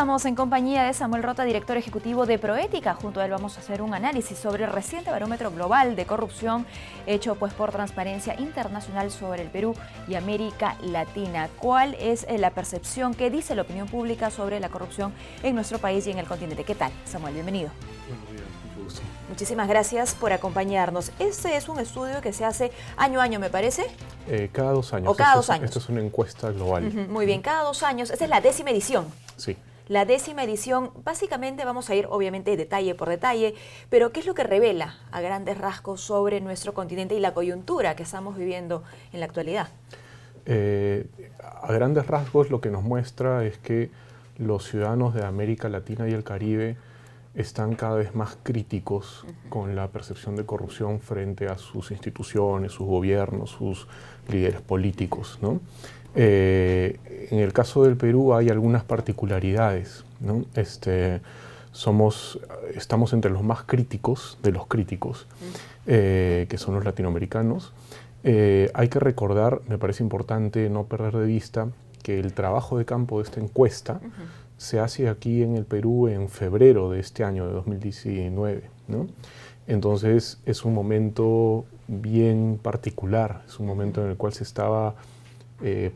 Estamos en compañía de Samuel Rota, director ejecutivo de Proética. Junto a él vamos a hacer un análisis sobre el reciente barómetro global de corrupción hecho por Transparencia Internacional sobre el Perú y América Latina. ¿Cuál es la percepción que dice la opinión pública sobre la corrupción en nuestro país y en el continente? ¿Qué tal, Samuel? Bienvenido. Buenos días, mucho gusto. Muchísimas gracias por acompañarnos. Este es un estudio que se hace año a año, me parece. Cada 2 años. O cada 2 años. Esta es una encuesta global. Muy bien, cada 2 años. Esta es la 10ª edición. Sí. La 10ª edición, básicamente vamos a ir obviamente detalle por detalle, pero ¿qué es lo que revela a grandes rasgos sobre nuestro continente y la coyuntura que estamos viviendo en la actualidad? A grandes rasgos lo que nos muestra es que los ciudadanos de América Latina y el Caribe están cada vez más críticos con la percepción de corrupción frente a sus instituciones, sus gobiernos, sus líderes políticos, ¿no? En el caso del Perú hay algunas particularidades, ¿no? Estamos entre los más críticos de los críticos, que son los latinoamericanos. Hay que recordar, me parece importante no perder de vista, que el trabajo de campo de esta encuesta se hace aquí en el Perú en febrero de este año, de 2019, ¿no? Entonces es un momento bien particular, es un momento en el cual se estaba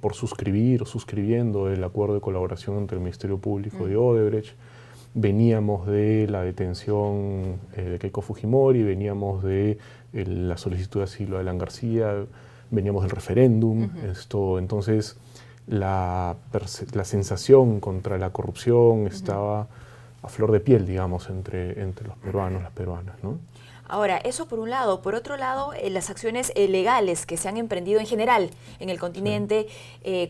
por suscribir o suscribiendo el acuerdo de colaboración entre el Ministerio Público y Odebrecht. Veníamos de la detención de Keiko Fujimori, veníamos de la solicitud de asilo de Alan García, veníamos del referéndum. Entonces la sensación contra la corrupción estaba a flor de piel, digamos, entre los peruanos, las peruanas, ¿no? Ahora, eso por un lado. Por otro lado, las acciones legales que se han emprendido en general en el continente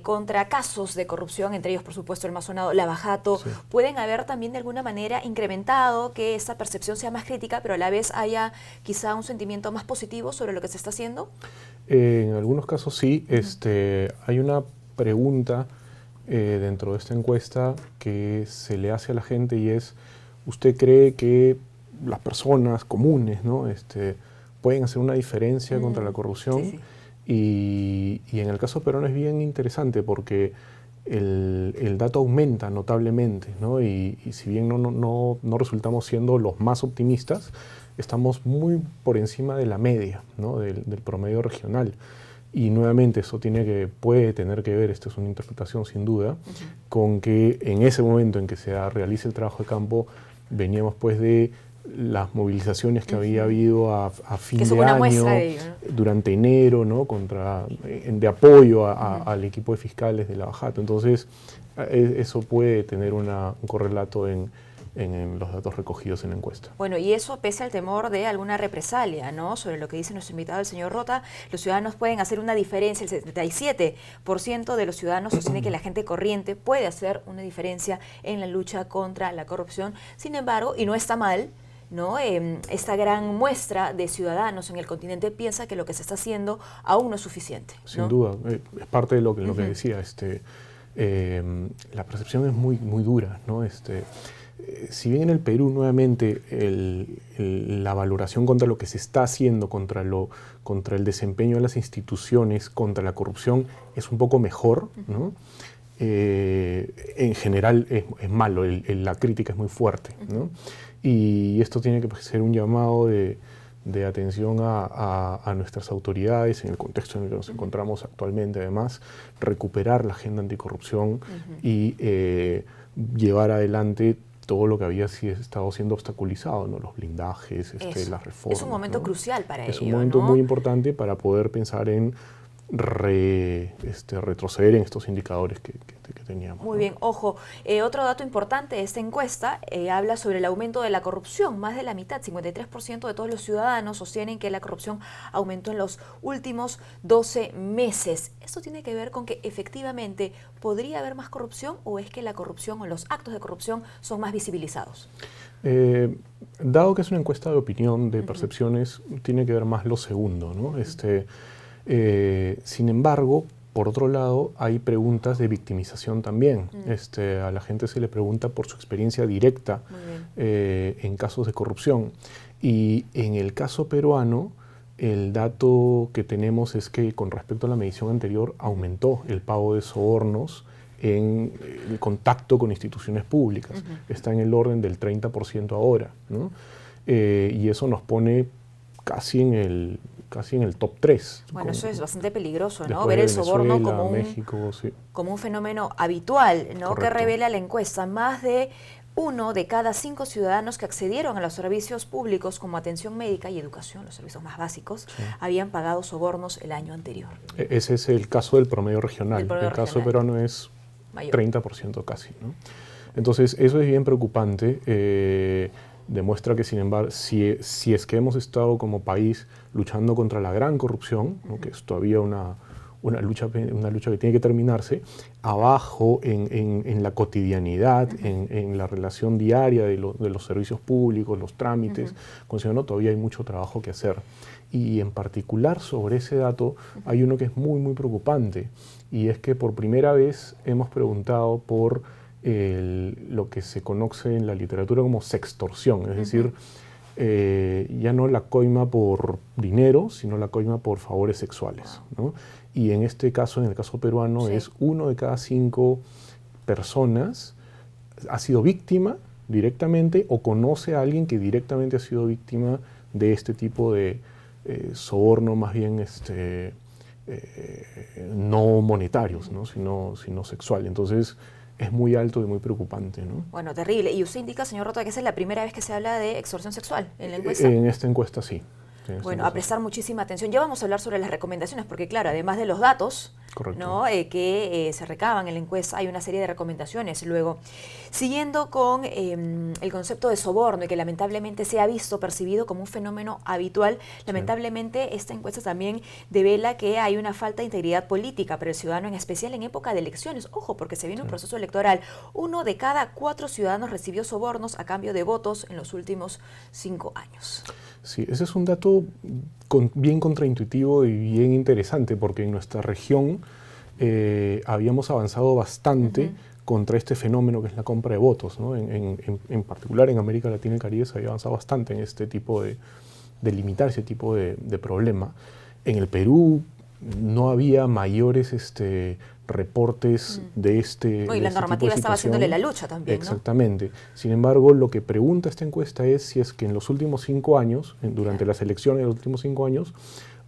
contra casos de corrupción, entre ellos, por supuesto, el más sonado Lava Jato, pueden haber también de alguna manera incrementado que esta percepción sea más crítica, pero a la vez haya quizá un sentimiento más positivo sobre lo que se está haciendo. En algunos casos sí. Hay una pregunta dentro de esta encuesta que se le hace a la gente y es: ¿usted cree que las personas comunes, ¿no? pueden hacer una diferencia contra la corrupción? Sí. Y en el caso peruano es bien interesante porque el dato aumenta notablemente, ¿no? Y si bien no resultamos siendo los más optimistas, estamos muy por encima de la media, ¿no? del promedio regional. Y nuevamente eso puede tener que ver, esta es una interpretación sin duda, con que en ese momento en que se realice el trabajo de campo, veníamos pues de las movilizaciones que había habido a fin de año, de ello, ¿no? Durante enero, ¿no? De apoyo al equipo de fiscales de Lava Jato. Entonces, eso puede tener un correlato en los datos recogidos en la encuesta. Bueno, y eso pese al temor de alguna represalia, ¿no? Sobre lo que dice nuestro invitado, el señor Rota, los ciudadanos pueden hacer una diferencia. El 77% de los ciudadanos sostiene que la gente corriente puede hacer una diferencia en la lucha contra la corrupción. Sin embargo, y no está mal, ¿no? Esta gran muestra de ciudadanos en el continente piensa que lo que se está haciendo aún no es suficiente, ¿no? Sin duda, es parte de lo que decía. La percepción es muy, muy dura, ¿no? Si bien en el Perú nuevamente la valoración contra lo que se está haciendo, contra el desempeño de las instituciones, contra la corrupción, es un poco mejor, ¿no? En general es malo, la crítica es muy fuerte, ¿no? Y esto tiene que ser un llamado de atención a nuestras autoridades en el contexto en el que nos encontramos actualmente. Además, recuperar la agenda anticorrupción y llevar adelante todo lo que había estado siendo obstaculizado, ¿no? Los blindajes, las reformas. Es un momento, ¿no?, crucial para ello. Es un momento, ¿no?, muy importante para poder pensar en retroceder en estos indicadores que teníamos. Muy bien, ojo, otro dato importante de esta encuesta habla sobre el aumento de la corrupción. Más de la mitad, 53% de todos los ciudadanos sostienen que la corrupción aumentó en los últimos 12 meses. ¿Esto tiene que ver con que efectivamente podría haber más corrupción o es que la corrupción o los actos de corrupción son más visibilizados? Dado que es una encuesta de opinión, de percepciones, tiene que ver más lo segundo, ¿no? Sin embargo, por otro lado, hay preguntas de victimización también. A la gente se le pregunta por su experiencia directa en casos de corrupción. Y en el caso peruano, el dato que tenemos es que con respecto a la medición anterior aumentó el pago de sobornos en el contacto con instituciones públicas. Está en el orden del 30% ahora, ¿no? Y eso nos pone casi en el top 3. Bueno, eso es bastante peligroso, ¿no? Después Ver de el soborno Venezuela, como México, sí. como un fenómeno habitual, ¿no? Correcto. Que revela la encuesta. Más de 1 de cada 5 ciudadanos que accedieron a los servicios públicos como atención médica y educación, los servicios más básicos, habían pagado sobornos el año anterior. Ese es el caso del promedio regional. El caso peruano es mayor. 30% casi, ¿no? Entonces, eso es bien preocupante. Demuestra que, sin embargo, si es que hemos estado como país luchando contra la gran corrupción, ¿no? Que es todavía una lucha que tiene que terminarse, abajo en la cotidianidad, en la relación diaria de los servicios públicos, los trámites, con ciudadano, todavía hay mucho trabajo que hacer. Y en particular sobre ese dato hay uno que es muy, muy preocupante, y es que por primera vez hemos preguntado por lo que se conoce en la literatura como sextorsión, es decir, ya no la coima por dinero, sino la coima por favores sexuales, ¿no? Y en este caso, en el caso peruano, es 1 de cada 5 personas ha sido víctima directamente o conoce a alguien que directamente ha sido víctima de este tipo de soborno, más bien no monetarios, ¿no? sino sexual. Entonces, es muy alto y muy preocupante, ¿no? Bueno, terrible. Y usted indica, señor Rota, que esa es la primera vez que se habla de extorsión sexual en la encuesta. En esta encuesta sí. Bueno, a prestar muchísima atención. Ya vamos a hablar sobre las recomendaciones, porque claro, además de los datos, ¿no? Que se recaban en la encuesta, hay una serie de recomendaciones. Luego, siguiendo con el concepto de soborno y que lamentablemente se ha visto percibido como un fenómeno habitual, lamentablemente esta encuesta también devela que hay una falta de integridad política para el ciudadano, en especial en época de elecciones. Ojo, porque se viene un proceso electoral. 1 de cada 4 ciudadanos recibió sobornos a cambio de votos en los últimos 5 años. Sí, ese es un dato bien contraintuitivo y bien interesante, porque en nuestra región habíamos avanzado bastante contra este fenómeno que es la compra de votos, ¿no? En particular en América Latina y Caribe se había avanzado bastante en este tipo de limitar ese tipo de problema. En el Perú no había mayores reportes de este y la normativa estaba haciéndole la lucha también, exactamente. ¿No? Sin embargo, lo que pregunta esta encuesta es si es que en los últimos 5 años, durante las elecciones de los últimos 5 años,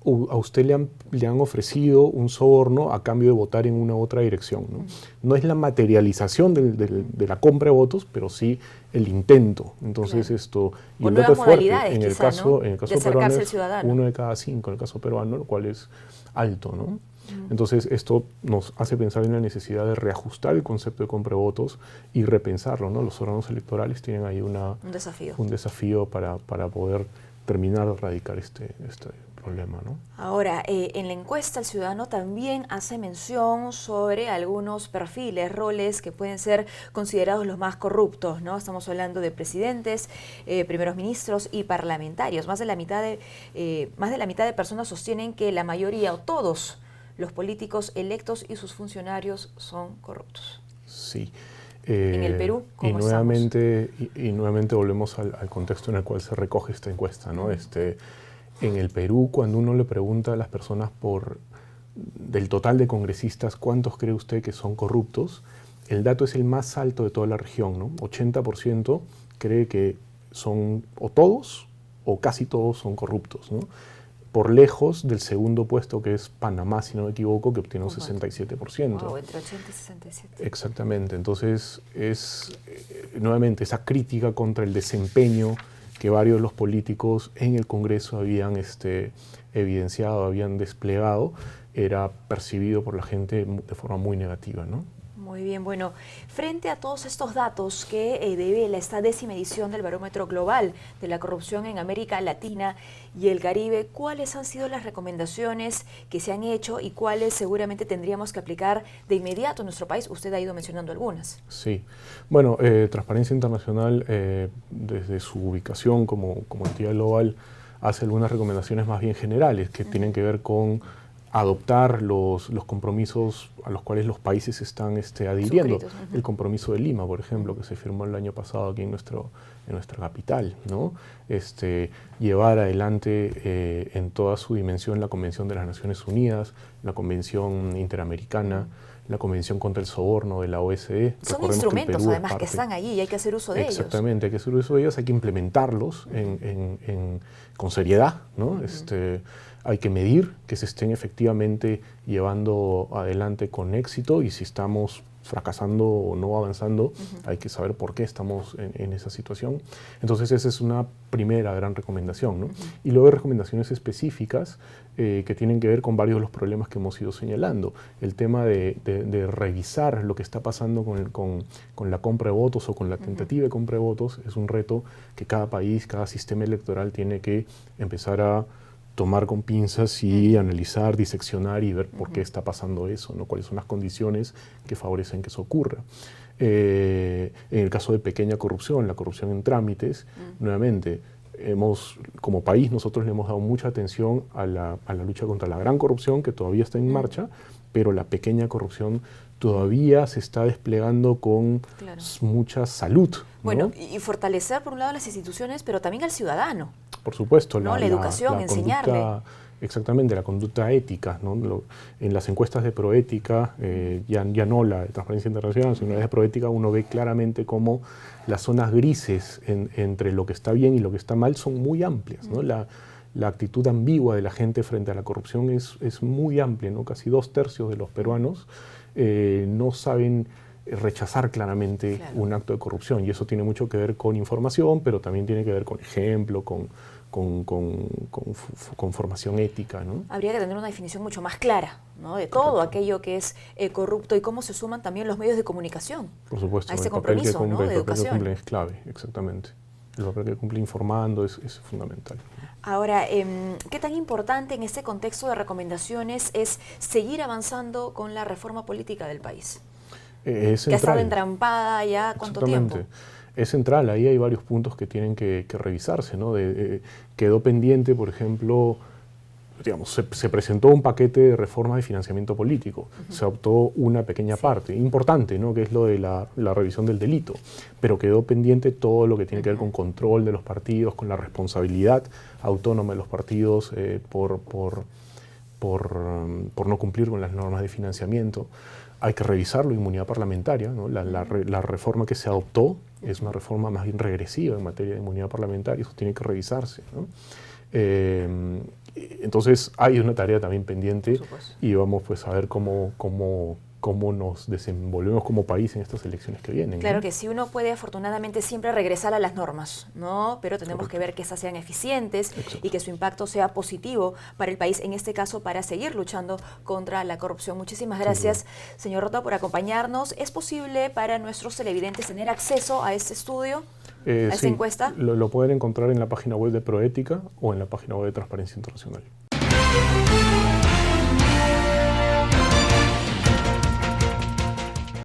a usted le han ofrecido un soborno a cambio de votar en una u otra dirección, ¿no? No es la materialización de la compra de votos, pero sí el intento. Entonces y el dato es fuerte. En el caso peruano es 1 de cada 5, en el caso peruano, lo cual es alto, ¿no? Entonces, esto nos hace pensar en la necesidad de reajustar el concepto de compra de votos y repensarlo, ¿no? Los órganos electorales tienen ahí un desafío para poder terminar de erradicar este problema, ¿no? Ahora, en la encuesta el ciudadano también hace mención sobre algunos perfiles, roles que pueden ser considerados los más corruptos, ¿no? Estamos hablando de presidentes, primeros ministros y parlamentarios. Más de la mitad de personas sostienen que la mayoría o todos los políticos electos y sus funcionarios son corruptos. Sí. En el Perú, ¿cómo nuevamente volvemos al contexto en el cual se recoge esta encuesta, ¿no? En el Perú, cuando uno le pregunta a las personas del total de congresistas, ¿cuántos cree usted que son corruptos? El dato es el más alto de toda la región, ¿no? 80% cree que son o todos o casi todos son corruptos, ¿no? Por lejos del segundo puesto, que es Panamá, si no me equivoco, que obtiene un 67%. Wow, entre 80 y 67. Exactamente. Entonces, nuevamente esa crítica contra el desempeño que varios de los políticos en el Congreso habían evidenciado, habían desplegado, era percibido por la gente de forma muy negativa, ¿no? Muy bien, bueno, frente a todos estos datos que devela esta 10ª edición del Barómetro Global de la Corrupción en América Latina y el Caribe, ¿cuáles han sido las recomendaciones que se han hecho y cuáles seguramente tendríamos que aplicar de inmediato en nuestro país? Usted ha ido mencionando algunas. Sí, bueno, Transparencia Internacional, desde su ubicación como entidad global, hace algunas recomendaciones más bien generales que tienen que ver con adoptar los compromisos a los cuales los países están adhiriendo. El compromiso de Lima, por ejemplo, que se firmó el año pasado aquí en nuestra capital, ¿no? Llevar adelante en toda su dimensión la Convención de las Naciones Unidas, la Convención Interamericana, la Convención contra el Soborno de la OSCE. Son instrumentos, además, que están allí y hay que hacer uso de ellos. Exactamente, hay que hacer uso de ellos, hay que implementarlos con seriedad, ¿no? Hay que medir que se estén efectivamente llevando adelante con éxito, y si estamos fracasando o no avanzando, hay que saber por qué estamos en esa situación. Entonces esa es una primera gran recomendación, ¿no? Y luego hay recomendaciones específicas que tienen que ver con varios de los problemas que hemos ido señalando. El tema de revisar lo que está pasando con la compra de votos o con la tentativa de compra de votos es un reto que cada país, cada sistema electoral tiene que empezar a tomar con pinzas y analizar, diseccionar y ver por qué está pasando eso, ¿no? Cuáles son las condiciones que favorecen que eso ocurra. En el caso de pequeña corrupción, la corrupción en trámites, nuevamente, como país nosotros le hemos dado mucha atención a la lucha contra la gran corrupción, que todavía está en marcha, pero la pequeña corrupción todavía se está desplegando con mucha salud, ¿no? Bueno, y fortalecer por un lado las instituciones, pero también al ciudadano. Por supuesto, ¿no? La educación, enseñarle. Exactamente, la conducta ética, ¿no? En las encuestas de proética, ya no la de Transparencia Internacional, sino la de proética, uno ve claramente cómo las zonas grises entre lo que está bien y lo que está mal son muy amplias, ¿no? La actitud ambigua de la gente frente a la corrupción es muy amplia, ¿no? Casi 2/3 de los peruanos no saben rechazar claramente un acto de corrupción, y eso tiene mucho que ver con información, pero también tiene que ver con ejemplo, con formación ética, ¿no? Habría que tener una definición mucho más clara, ¿no? De todo aquello que es corrupto, y cómo se suman también los medios de comunicación. Por supuesto, a ese compromiso, ¿no? De educación. El papel que cumplen es clave, exactamente. El papel que cumple informando es fundamental. Ahora, ¿qué tan importante en este contexto de recomendaciones es seguir avanzando con la reforma política del país? Es central. Que ha estado entrampada ya ¿cuánto tiempo? Es central, ahí hay varios puntos que tienen que revisarse, ¿no? Quedó pendiente, por ejemplo, digamos, se presentó un paquete de reformas de financiamiento político, se optó una pequeña parte, importante, ¿no? Que es lo de la revisión del delito, pero quedó pendiente todo lo que tiene que ver con control de los partidos, con la responsabilidad autónoma de los partidos por no cumplir con las normas de financiamiento. Hay que revisarlo, inmunidad parlamentaria, ¿no? La reforma que se adoptó es una reforma más bien regresiva en materia de inmunidad parlamentaria, eso tiene que revisarse, ¿no? Entonces hay una tarea también pendiente, y vamos pues a ver cómo nos desenvolvemos como país en estas elecciones que vienen. Claro, ¿no? que sí, uno puede afortunadamente siempre regresar a las normas, ¿no? Pero tenemos que ver que estas sean eficientes y que su impacto sea positivo para el país, en este caso para seguir luchando contra la corrupción. Muchísimas gracias, señor Rota, por acompañarnos. ¿Es posible para nuestros televidentes tener acceso a este estudio, a esta encuesta? Lo pueden encontrar en la página web de Proética o en la página web de Transparencia Internacional.